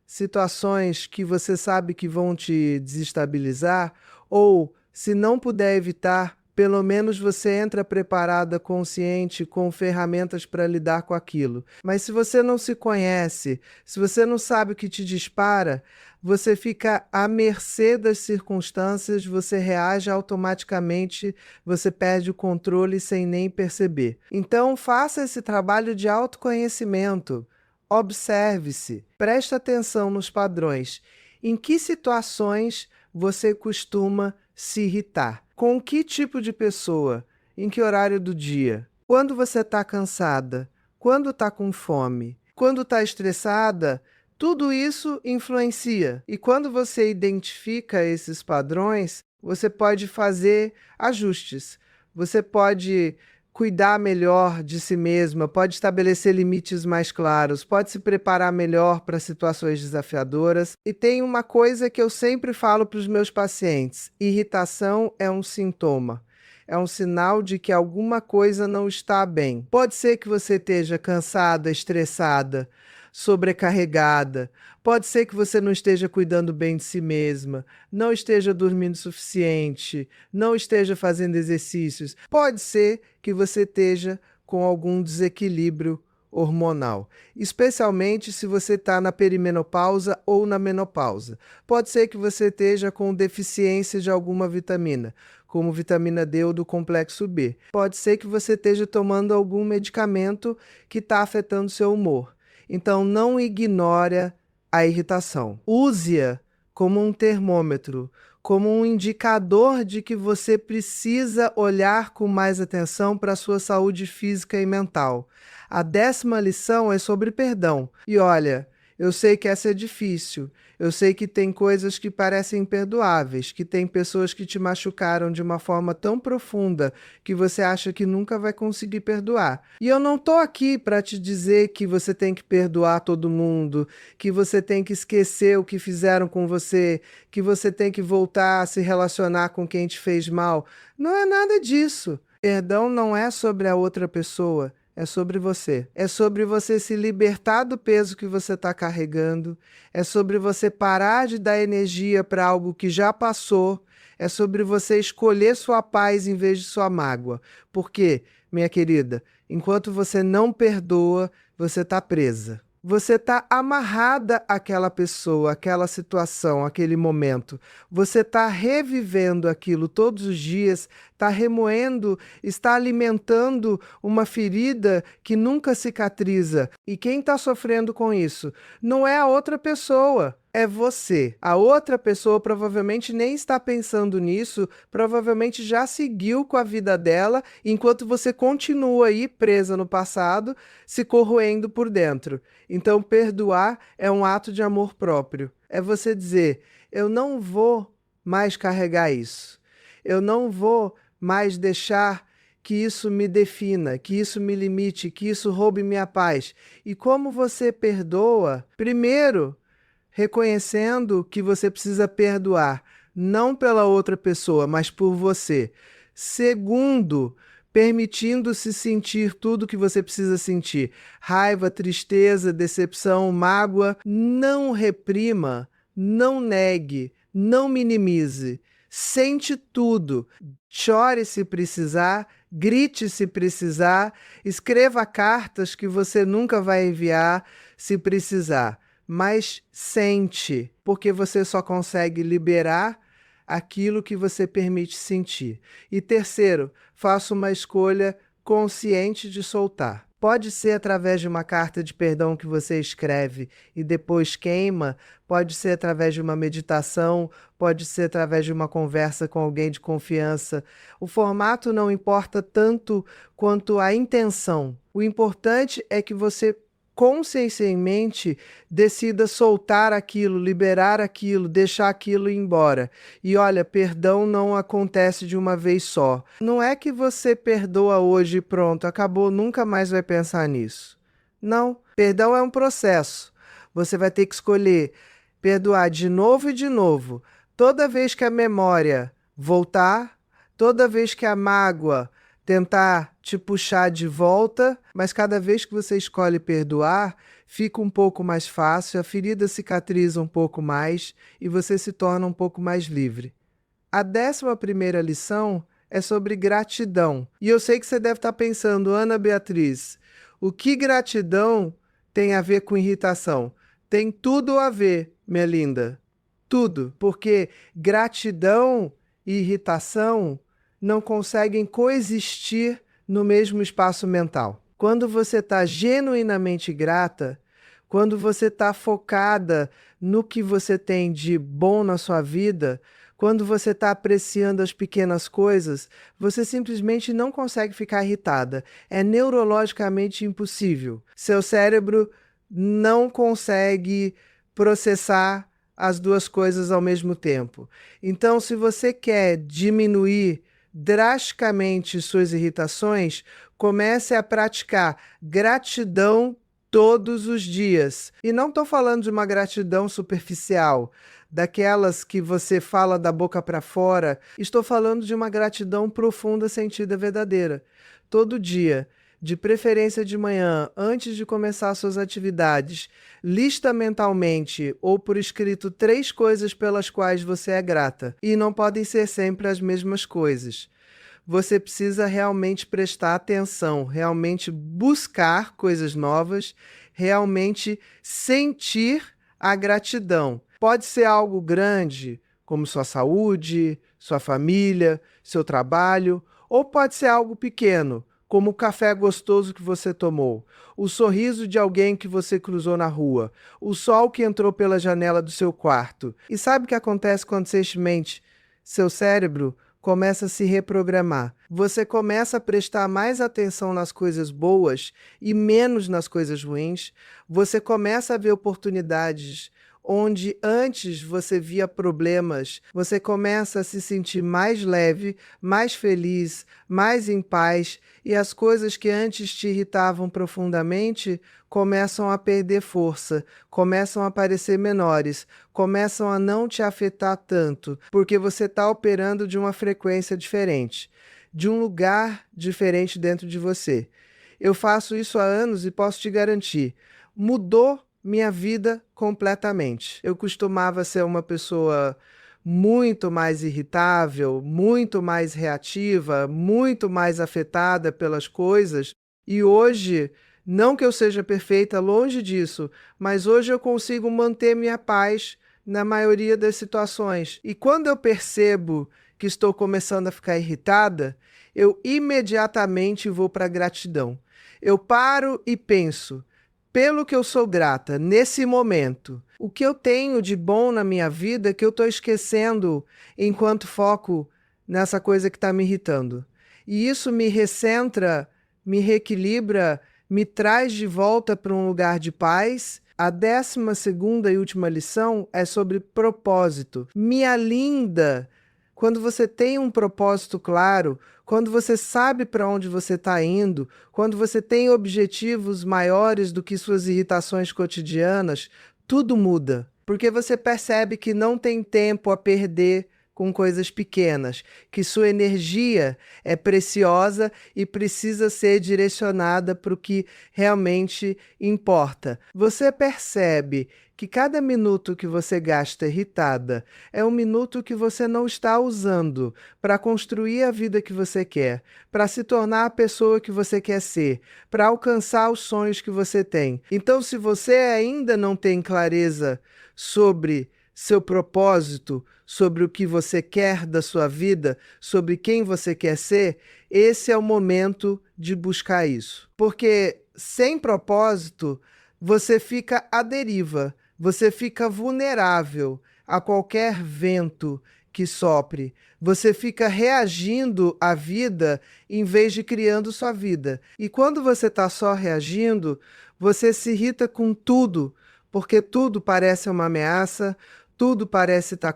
Speaker 1: situações que você sabe que vão te desestabilizar, ou, se não puder evitar, pelo menos você entra preparada, consciente, com ferramentas para lidar com aquilo. Mas se você não se conhece, se você não sabe o que te dispara, você fica à mercê das circunstâncias, você reage automaticamente, você perde o controle sem nem perceber. Então, faça esse trabalho de autoconhecimento. Observe-se, preste atenção nos padrões. Em que situações você costuma se irritar? Com que tipo de pessoa? Em que horário do dia? Quando você está cansada? Quando está com fome? Quando está estressada? Tudo isso influencia. E quando você identifica esses padrões, você pode fazer ajustes. Você pode cuidar melhor de si mesma, pode estabelecer limites mais claros, pode se preparar melhor para situações desafiadoras. E tem uma coisa que eu sempre falo para os meus pacientes: irritação é um sintoma. É um sinal de que alguma coisa não está bem. Pode ser que você esteja cansada, estressada, sobrecarregada. Pode ser que você não esteja cuidando bem de si mesma, não esteja dormindo o suficiente, não esteja fazendo exercícios. Pode ser que você esteja com algum desequilíbrio hormonal, especialmente se você está na perimenopausa ou na menopausa. Pode ser que você esteja com deficiência de alguma vitamina, como vitamina D ou do complexo B. Pode ser que você esteja tomando algum medicamento que está afetando seu humor. Então, não ignore a irritação. Use-a como um termômetro, como um indicador de que você precisa olhar com mais atenção para a sua saúde física e mental. A 10ª lição é sobre perdão. E olha, eu sei que essa é difícil. Eu sei que tem coisas que parecem imperdoáveis, que tem pessoas que te machucaram de uma forma tão profunda que você acha que nunca vai conseguir perdoar. E eu não estou aqui para te dizer que você tem que perdoar todo mundo, que você tem que esquecer o que fizeram com você, que você tem que voltar a se relacionar com quem te fez mal. Não é nada disso. Perdão não é sobre a outra pessoa. É sobre você. É sobre você se libertar do peso que você está carregando. É sobre você parar de dar energia para algo que já passou. É sobre você escolher sua paz em vez de sua mágoa. Porque minha querida, enquanto você não perdoa, você está presa. Você está amarrada àquela pessoa, àquela situação, àquele momento. Você está revivendo aquilo todos os dias, está remoendo, está alimentando uma ferida que nunca cicatriza. E quem está sofrendo com isso não é a outra pessoa, é você. A outra pessoa provavelmente nem está pensando nisso, provavelmente já seguiu com a vida dela, enquanto você continua aí presa no passado, se corroendo por dentro. Então, perdoar é um ato de amor próprio. É você dizer: eu não vou mais carregar isso. Eu não vou mais deixar que isso me defina, que isso me limite, que isso roube minha paz. E como você perdoa? Primeiro, reconhecendo que você precisa perdoar, não pela outra pessoa, mas por você. Segundo, permitindo-se sentir tudo que você precisa sentir. Raiva, tristeza, decepção, mágoa. Não reprima, não negue, não minimize. Sente tudo. Chore se precisar, grite se precisar, escreva cartas que você nunca vai enviar se precisar. Mas sente, porque você só consegue liberar aquilo que você permite sentir. E terceiro, faça uma escolha consciente de soltar. Pode ser através de uma carta de perdão que você escreve e depois queima, pode ser através de uma meditação, pode ser através de uma conversa com alguém de confiança. O formato não importa tanto quanto a intenção. O importante é que você conscientemente decida soltar aquilo, liberar aquilo, deixar aquilo ir embora. E olha, perdão não acontece de uma vez só. Não é que você perdoa hoje e pronto, acabou, nunca mais vai pensar nisso. Não, perdão é um processo. Você vai ter que escolher perdoar de novo e de novo. Toda vez que a memória voltar, toda vez que a mágoa tentar te puxar de volta, mas cada vez que você escolhe perdoar, fica um pouco mais fácil, a ferida cicatriza um pouco mais e você se torna um pouco mais livre. A 11ª lição é sobre gratidão. E eu sei que você deve estar pensando: Ana Beatriz, o que gratidão tem a ver com irritação? Tem tudo a ver, minha linda. Tudo. Porque gratidão e irritação não conseguem coexistir no mesmo espaço mental. Quando você está genuinamente grata, quando você está focada no que você tem de bom na sua vida, quando você está apreciando as pequenas coisas, você simplesmente não consegue ficar irritada. É neurologicamente impossível. Seu cérebro não consegue processar as duas coisas ao mesmo tempo. Então, se você quer diminuir drasticamente suas irritações, comece a praticar gratidão todos os dias. E não estou falando de uma gratidão superficial, daquelas que você fala da boca para fora. Estou falando de uma gratidão profunda, sentida, verdadeira. Todo dia, de preferência de manhã, antes de começar suas atividades, lista mentalmente ou por escrito 3 coisas pelas quais você é grata. E não podem ser sempre as mesmas coisas. Você precisa realmente prestar atenção, realmente buscar coisas novas, realmente sentir a gratidão. Pode ser algo grande, como sua saúde, sua família, seu trabalho, ou pode ser algo pequeno, como o café gostoso que você tomou, o sorriso de alguém que você cruzou na rua, o sol que entrou pela janela do seu quarto. E sabe o que acontece conscientemente? Seu cérebro começa a se reprogramar. Você começa a prestar mais atenção nas coisas boas e menos nas coisas ruins. Você começa a ver oportunidades onde antes você via problemas. Você começa a se sentir mais leve, mais feliz, mais em paz, e as coisas que antes te irritavam profundamente começam a perder força, começam a parecer menores, começam a não te afetar tanto, porque você está operando de uma frequência diferente, de um lugar diferente dentro de você. Eu faço isso há anos e posso te garantir, mudou minha vida completamente. Eu costumava ser uma pessoa muito mais irritável, muito mais reativa, muito mais afetada pelas coisas. E hoje, não que eu seja perfeita, longe disso, mas hoje eu consigo manter minha paz na maioria das situações. E quando eu percebo que estou começando a ficar irritada, eu imediatamente vou para a gratidão. Eu paro e penso, pelo que eu sou grata nesse momento, o que eu tenho de bom na minha vida que eu estou esquecendo enquanto foco nessa coisa que está me irritando. E isso me recentra, me reequilibra, me traz de volta para um lugar de paz. A 12ª e última lição é sobre propósito. Me alinda. Quando você tem um propósito claro, quando você sabe para onde você está indo, quando você tem objetivos maiores do que suas irritações cotidianas, tudo muda. Porque você percebe que não tem tempo a perder com coisas pequenas, que sua energia é preciosa e precisa ser direcionada para o que realmente importa. Você percebe que cada minuto que você gasta irritada é um minuto que você não está usando para construir a vida que você quer, para se tornar a pessoa que você quer ser, para alcançar os sonhos que você tem. Então, se você ainda não tem clareza sobre seu propósito, sobre o que você quer da sua vida, sobre quem você quer ser, esse é o momento de buscar isso. Porque sem propósito, você fica à deriva, você fica vulnerável a qualquer vento que sopre. Você fica reagindo à vida em vez de criando sua vida. E quando você está só reagindo, você se irrita com tudo, porque tudo parece uma ameaça, tudo parece estar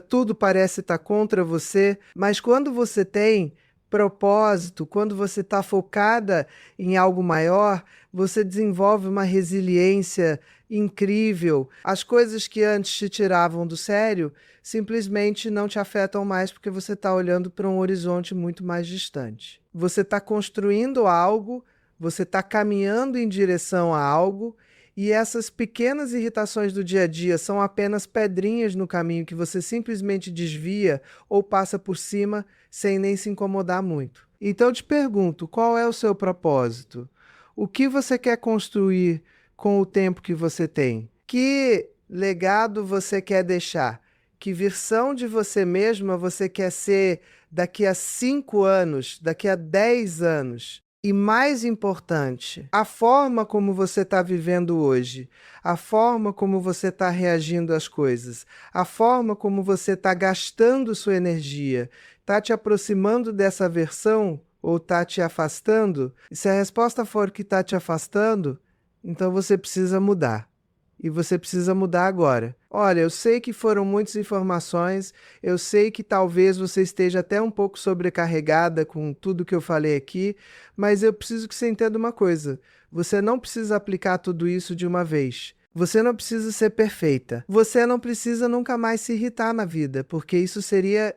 Speaker 1: tudo parece estar contra você, mas quando você tem propósito, quando você está focada em algo maior, você desenvolve uma resiliência incrível. As coisas que antes te tiravam do sério simplesmente não te afetam mais porque você está olhando para um horizonte muito mais distante. Você está construindo algo, você está caminhando em direção a algo. E essas pequenas irritações do dia a dia são apenas pedrinhas no caminho que você simplesmente desvia ou passa por cima sem nem se incomodar muito. Então eu te pergunto, qual é o seu propósito? O que você quer construir com o tempo que você tem? Que legado você quer deixar? Que versão de você mesma você quer ser daqui a 5 anos, daqui a 10 anos? E mais importante, a forma como você está vivendo hoje, a forma como você está reagindo às coisas, a forma como você está gastando sua energia, está te aproximando dessa versão ou está te afastando? E se a resposta for que está te afastando, então você precisa mudar. E você precisa mudar agora. Olha, eu sei que foram muitas informações, eu sei que talvez você esteja até um pouco sobrecarregada com tudo que eu falei aqui, mas eu preciso que você entenda uma coisa. Você não precisa aplicar tudo isso de uma vez. Você não precisa ser perfeita. Você não precisa nunca mais se irritar na vida, porque isso seria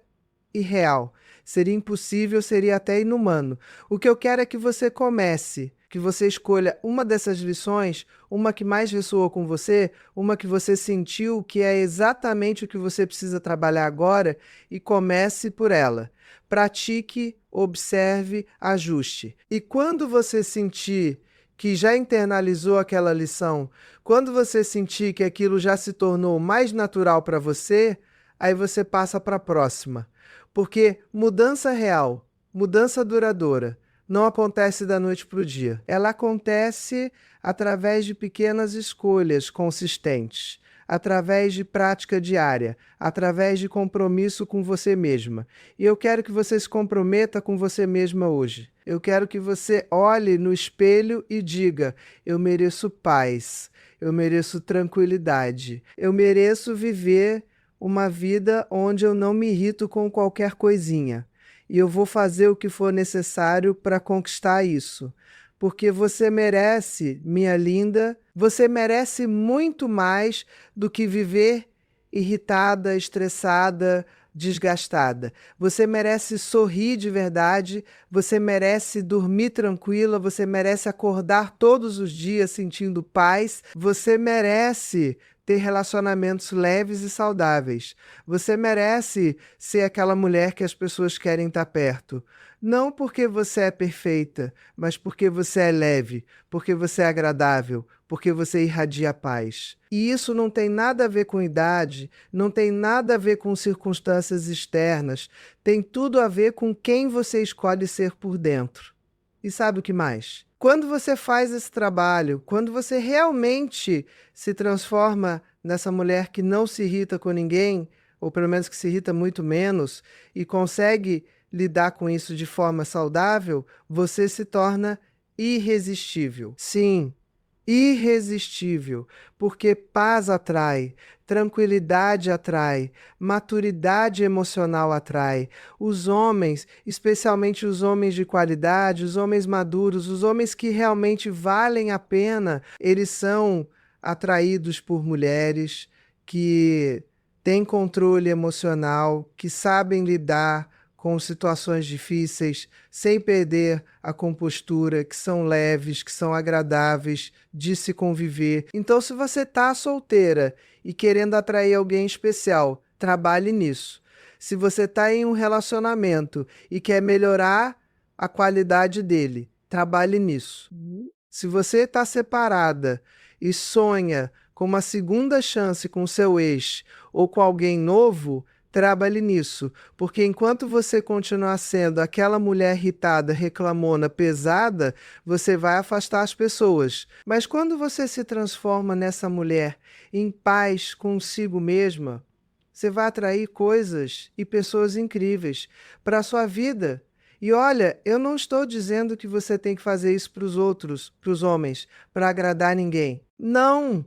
Speaker 1: irreal, seria impossível, seria até inumano. O que eu quero é que você comece, que você escolha uma dessas lições, uma que mais ressoou com você, uma que você sentiu que é exatamente o que você precisa trabalhar agora e comece por ela. Pratique, observe, ajuste. E quando você sentir que já internalizou aquela lição, quando você sentir que aquilo já se tornou mais natural para você, aí você passa para a próxima. Porque mudança real, mudança duradoura, não acontece da noite para o dia. Ela acontece através de pequenas escolhas consistentes, através de prática diária, através de compromisso com você mesma. E eu quero que você se comprometa com você mesma hoje. Eu quero que você olhe no espelho e diga: eu mereço paz, eu mereço tranquilidade, eu mereço viver uma vida onde eu não me irrito com qualquer coisinha. E eu vou fazer o que for necessário para conquistar isso. Porque você merece, minha linda, você merece muito mais do que viver irritada, estressada, desgastada. Você merece sorrir de verdade, você merece dormir tranquila, você merece acordar todos os dias sentindo paz, você merece ter relacionamentos leves e saudáveis. Você merece ser aquela mulher que as pessoas querem estar perto. Não porque você é perfeita, mas porque você é leve, porque você é agradável, porque você irradia paz. E isso não tem nada a ver com idade, não tem nada a ver com circunstâncias externas, tem tudo a ver com quem você escolhe ser por dentro. E sabe o que mais? Quando você faz esse trabalho, quando você realmente se transforma nessa mulher que não se irrita com ninguém, ou pelo menos que se irrita muito menos, e consegue lidar com isso de forma saudável, você se torna irresistível. Sim, irresistível, porque paz atrai, tranquilidade atrai, maturidade emocional atrai. Os homens, especialmente os homens de qualidade, os homens maduros, os homens que realmente valem a pena, eles são atraídos por mulheres que têm controle emocional, que sabem lidar com situações difíceis, sem perder a compostura, que são leves, que são agradáveis de se conviver. Então, se você está solteira e querendo atrair alguém especial, trabalhe nisso. Se você está em um relacionamento e quer melhorar a qualidade dele, trabalhe nisso. Se você está separada e sonha com uma segunda chance com seu ex ou com alguém novo, trabalhe nisso, porque enquanto você continuar sendo aquela mulher irritada, reclamona, pesada, você vai afastar as pessoas. Mas quando você se transforma nessa mulher em paz consigo mesma, você vai atrair coisas e pessoas incríveis para a sua vida. E olha, eu não estou dizendo que você tem que fazer isso para os outros, para os homens, para agradar ninguém. Não!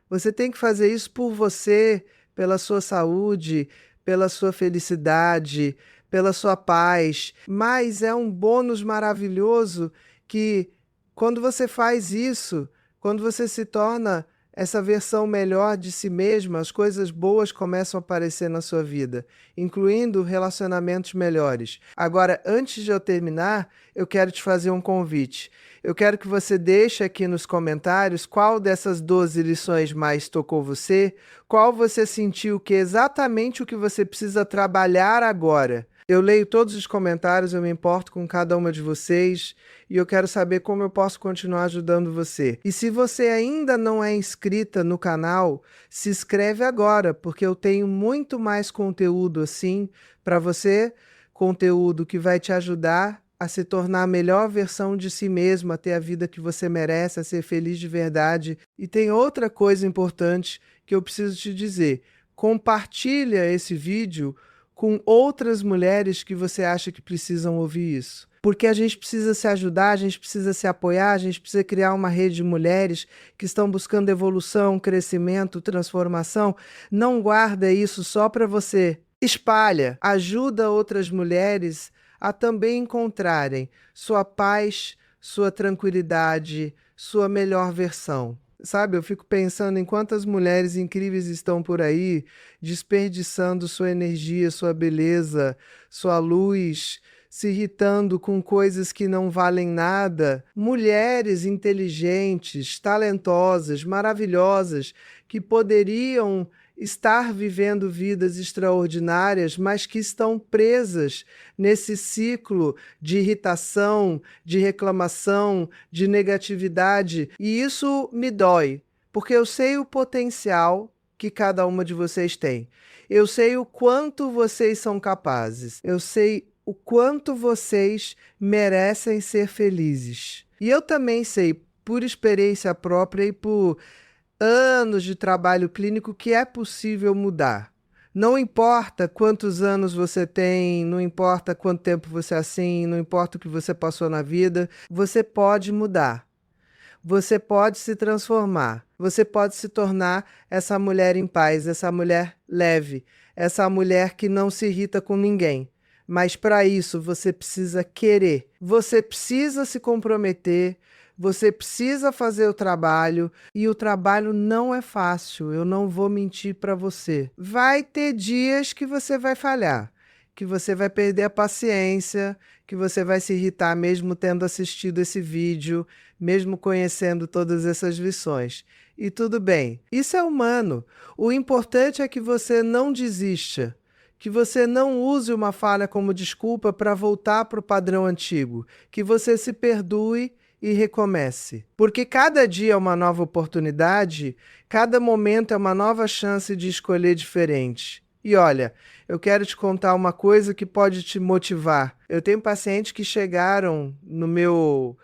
Speaker 1: Você tem que fazer isso por você, pela sua saúde, pela sua felicidade, pela sua paz. Mas é um bônus maravilhoso que, quando você faz isso, quando você se torna essa versão melhor de si mesma, as coisas boas começam a aparecer na sua vida, incluindo relacionamentos melhores. Agora, antes de eu terminar, eu quero te fazer um convite. Eu quero que você deixe aqui nos comentários qual dessas 12 lições mais tocou você, qual você sentiu que é exatamente o que você precisa trabalhar agora. Eu leio todos os comentários, eu me importo com cada uma de vocês e eu quero saber como eu posso continuar ajudando você. E se você ainda não é inscrita no canal, se inscreve agora, porque eu tenho muito mais conteúdo assim para você, conteúdo que vai te ajudar a se tornar a melhor versão de si mesmo, a ter a vida que você merece, a ser feliz de verdade. E tem outra coisa importante que eu preciso te dizer. Compartilha esse vídeo com outras mulheres que você acha que precisam ouvir isso. Porque a gente precisa se ajudar, a gente precisa se apoiar, a gente precisa criar uma rede de mulheres que estão buscando evolução, crescimento, transformação. Não guarda isso só para você. Espalha, ajuda outras mulheres a também encontrarem sua paz, sua tranquilidade, sua melhor versão. Sabe, eu fico pensando em quantas mulheres incríveis estão por aí, desperdiçando sua energia, sua beleza, sua luz, se irritando com coisas que não valem nada. Mulheres inteligentes, talentosas, maravilhosas, que poderiam estar vivendo vidas extraordinárias, mas que estão presas nesse ciclo de irritação, de reclamação, de negatividade. E isso me dói, porque eu sei o potencial que cada uma de vocês tem. Eu sei o quanto vocês são capazes. Eu sei o quanto vocês merecem ser felizes. E eu também sei, por experiência própria e por anos de trabalho clínico, que é possível mudar. Não importa quantos anos você tem, não importa quanto tempo você é assim, não importa o que você passou na vida, você pode mudar. Você pode se transformar. Você pode se tornar essa mulher em paz, essa mulher leve, essa mulher que não se irrita com ninguém. Mas para isso você precisa querer, você precisa se comprometer, você precisa fazer o trabalho, e o trabalho não é fácil, eu não vou mentir para você. Vai ter dias que você vai falhar, que você vai perder a paciência, que você vai se irritar mesmo tendo assistido esse vídeo, mesmo conhecendo todas essas lições. E tudo bem. Isso é humano. O importante é que você não desista, que você não use uma falha como desculpa para voltar para o padrão antigo, que você se perdoe e recomece. Porque cada dia é uma nova oportunidade, cada momento é uma nova chance de escolher diferente. E olha, eu quero te contar uma coisa que pode te motivar. Eu tenho pacientes que chegaram no meu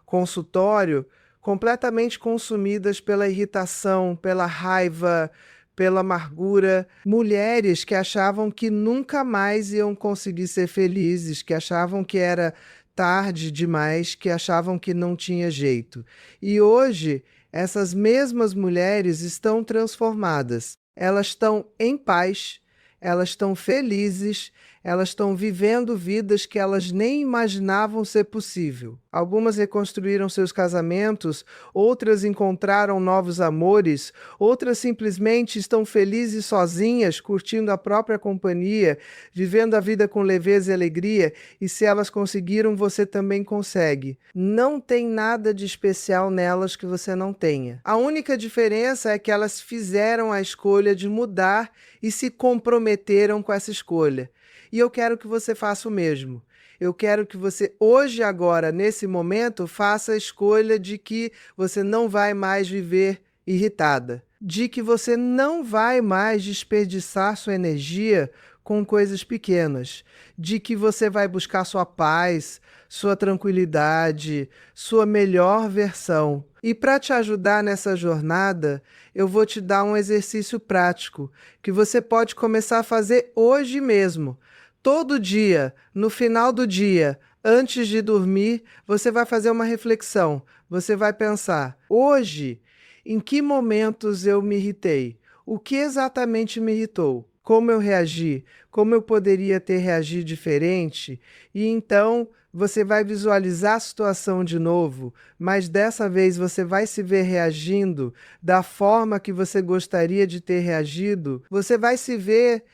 Speaker 1: consultório completamente consumidas pela irritação, pela raiva, pela amargura. Mulheres que achavam que nunca mais iam conseguir ser felizes, que achavam que era tarde demais, que achavam que não tinha jeito. E hoje, essas mesmas mulheres estão transformadas. Elas estão em paz, elas estão felizes, elas estão vivendo vidas que elas nem imaginavam ser possível. Algumas reconstruíram seus casamentos, outras encontraram novos amores, outras simplesmente estão felizes sozinhas, curtindo a própria companhia, vivendo a vida com leveza e alegria, e se elas conseguiram, você também consegue. Não tem nada de especial nelas que você não tenha. A única diferença é que elas fizeram a escolha de mudar e se comprometeram com essa escolha. E eu quero que você faça o mesmo. Eu quero que você, hoje, agora, nesse momento, faça a escolha de que você não vai mais viver irritada, de que você não vai mais desperdiçar sua energia com coisas pequenas, de que você vai buscar sua paz, sua tranquilidade, sua melhor versão. E para te ajudar nessa jornada, eu vou te dar um exercício prático que você pode começar a fazer hoje mesmo. Todo dia, no final do dia, antes de dormir, você vai fazer uma reflexão. Você vai pensar: hoje, em que momentos eu me irritei? O que exatamente me irritou? Como eu reagi? Como eu poderia ter reagido diferente? E então você vai visualizar a situação de novo, mas dessa vez você vai se ver reagindo da forma que você gostaria de ter reagido. Você vai se ver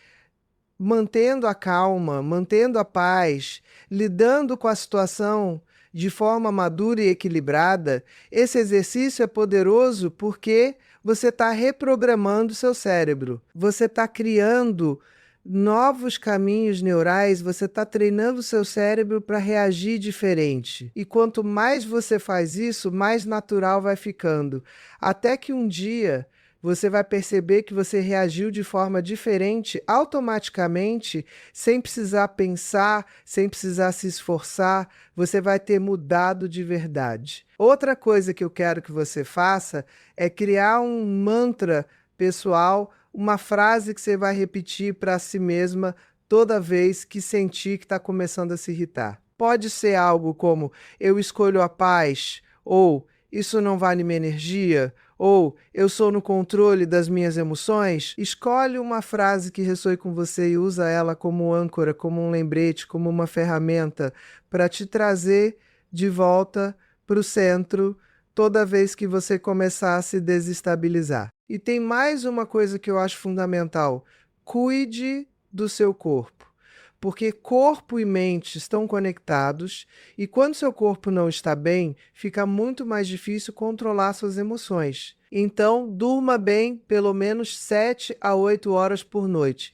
Speaker 1: mantendo a calma, mantendo a paz, lidando com a situação de forma madura e equilibrada. Esse exercício é poderoso porque você está reprogramando seu cérebro, você está criando novos caminhos neurais, você está treinando seu cérebro para reagir diferente. E quanto mais você faz isso, mais natural vai ficando. Até que um dia você vai perceber que você reagiu de forma diferente automaticamente, sem precisar pensar, sem precisar se esforçar, você vai ter mudado de verdade. Outra coisa que eu quero que você faça é criar um mantra pessoal, uma frase que você vai repetir para si mesma toda vez que sentir que está começando a se irritar. Pode ser algo como: eu escolho a paz, ou isso não vale minha energia, ou eu sou no controle das minhas emoções. Escolhe uma frase que ressoe com você e usa ela como âncora, como um lembrete, como uma ferramenta para te trazer de volta para o centro toda vez que você começar a se desestabilizar. E tem mais uma coisa que eu acho fundamental: cuide do seu corpo. Porque corpo e mente estão conectados, e quando seu corpo não está bem, fica muito mais difícil controlar suas emoções. Então, durma bem pelo menos 7 a 8 horas por noite.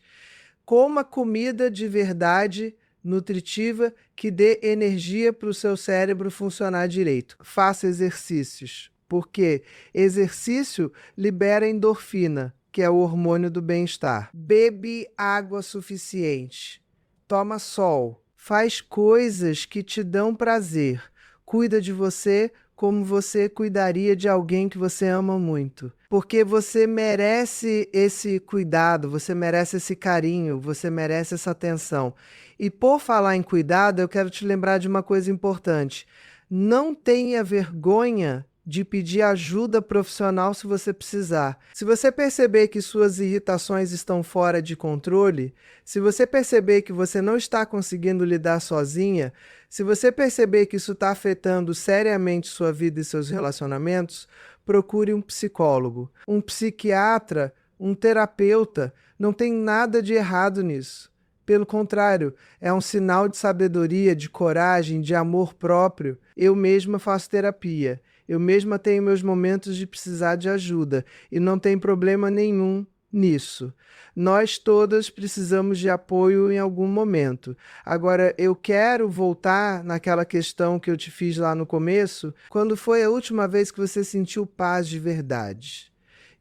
Speaker 1: Coma comida de verdade, nutritiva, que dê energia para o seu cérebro funcionar direito. Faça exercícios, porque exercício libera endorfina, que é o hormônio do bem-estar. Bebe água suficiente. Toma sol, faz coisas que te dão prazer, cuida de você como você cuidaria de alguém que você ama muito. Porque você merece esse cuidado, você merece esse carinho, você merece essa atenção. E por falar em cuidado, eu quero te lembrar de uma coisa importante: não tenha vergonha de pedir ajuda profissional se você precisar. Se você perceber que suas irritações estão fora de controle, se você perceber que você não está conseguindo lidar sozinha, se você perceber que isso está afetando seriamente sua vida e seus relacionamentos, procure um psicólogo, um psiquiatra, um terapeuta. Não tem nada de errado nisso. Pelo contrário, é um sinal de sabedoria, de coragem, de amor próprio. Eu mesma faço terapia. Eu mesma tenho meus momentos de precisar de ajuda e não tem problema nenhum nisso. Nós todas precisamos de apoio em algum momento. Agora, eu quero voltar naquela questão que eu te fiz lá no começo. Quando foi a última vez que você sentiu paz de verdade?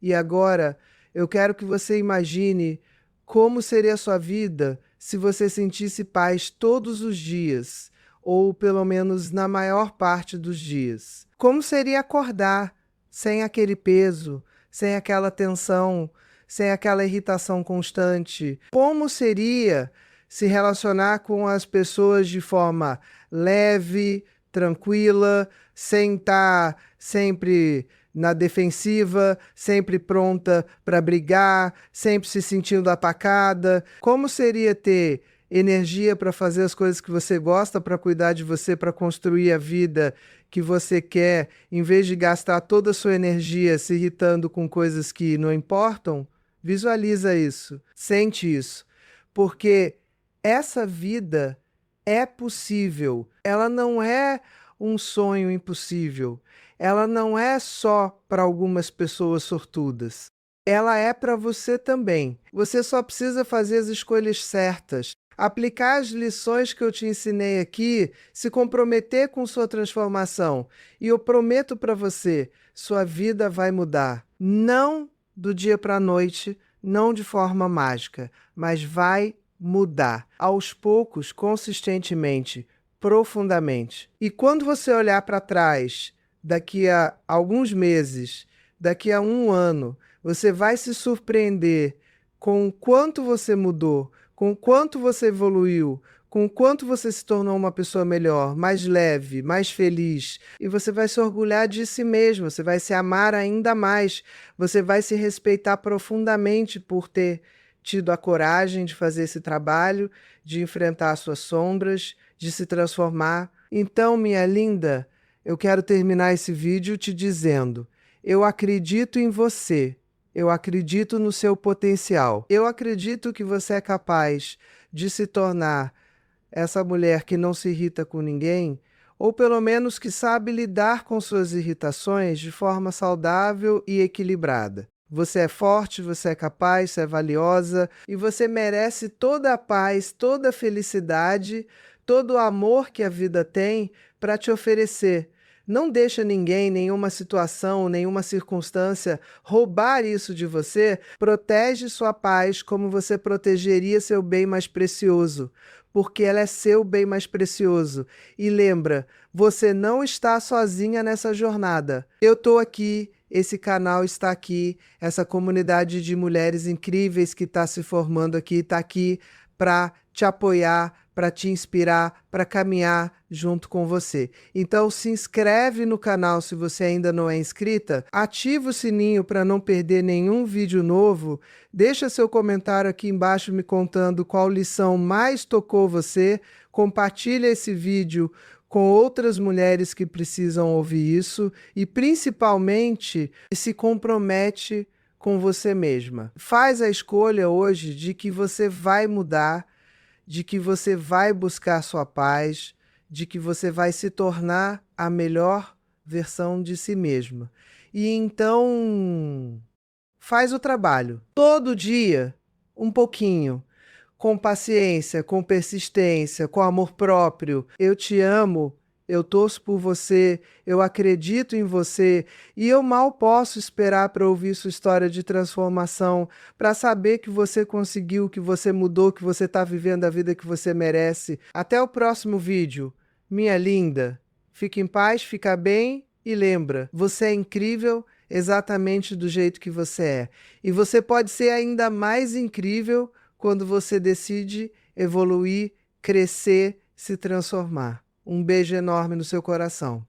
Speaker 1: E agora, eu quero que você imagine como seria a sua vida se você sentisse paz todos os dias, ou pelo menos na maior parte dos dias. Como seria acordar sem aquele peso, sem aquela tensão, sem aquela irritação constante? Como seria se relacionar com as pessoas de forma leve, tranquila, sem estar sempre na defensiva, sempre pronta para brigar, sempre se sentindo atacada? Como seria ter energia para fazer as coisas que você gosta, para cuidar de você, para construir a vida que você quer, em vez de gastar toda a sua energia se irritando com coisas que não importam? Visualiza isso, sente isso, porque essa vida é possível, ela não é um sonho impossível, ela não é só para algumas pessoas sortudas, ela é para você também. Você só precisa fazer as escolhas certas, aplicar as lições que eu te ensinei aqui, se comprometer com sua transformação. E eu prometo para você, sua vida vai mudar. Não do dia para a noite, não de forma mágica, mas vai mudar. Aos poucos, consistentemente, profundamente. E quando você olhar para trás, daqui a alguns meses, daqui a um ano, você vai se surpreender com o quanto você mudou, com o quanto você evoluiu, com o quanto você se tornou uma pessoa melhor, mais leve, mais feliz. E você vai se orgulhar de si mesmo, você vai se amar ainda mais, você vai se respeitar profundamente por ter tido a coragem de fazer esse trabalho, de enfrentar suas sombras, de se transformar. Então, minha linda, eu quero terminar esse vídeo te dizendo: eu acredito em você. Eu acredito no seu potencial. Eu acredito que você é capaz de se tornar essa mulher que não se irrita com ninguém, ou pelo menos que sabe lidar com suas irritações de forma saudável e equilibrada. Você é forte, você é capaz, você é valiosa e você merece toda a paz, toda a felicidade, todo o amor que a vida tem para te oferecer. Não deixa ninguém, nenhuma situação, nenhuma circunstância roubar isso de você. Protege sua paz como você protegeria seu bem mais precioso, porque ela é seu bem mais precioso. E lembra, você não está sozinha nessa jornada. Eu estou aqui, esse canal está aqui, essa comunidade de mulheres incríveis que está se formando aqui, está aqui para te apoiar, para te inspirar, para caminhar junto com você. Então se inscreve no canal se você ainda não é inscrita, ativa o sininho para não perder nenhum vídeo novo, deixa seu comentário aqui embaixo me contando qual lição mais tocou você, compartilha esse vídeo com outras mulheres que precisam ouvir isso e principalmente se compromete com você mesma. Faz a escolha hoje de que você vai mudar, de que você vai buscar sua paz, de que você vai se tornar a melhor versão de si mesma. E então, faz o trabalho. Todo dia, um pouquinho. Com paciência, com persistência, com amor próprio. Eu te amo. Eu torço por você, eu acredito em você e eu mal posso esperar para ouvir sua história de transformação, para saber que você conseguiu, que você mudou, que você está vivendo a vida que você merece. Até o próximo vídeo. Minha linda, fique em paz, fica bem e lembra, você é incrível exatamente do jeito que você é. E você pode ser ainda mais incrível quando você decide evoluir, crescer, se transformar. Um beijo enorme no seu coração.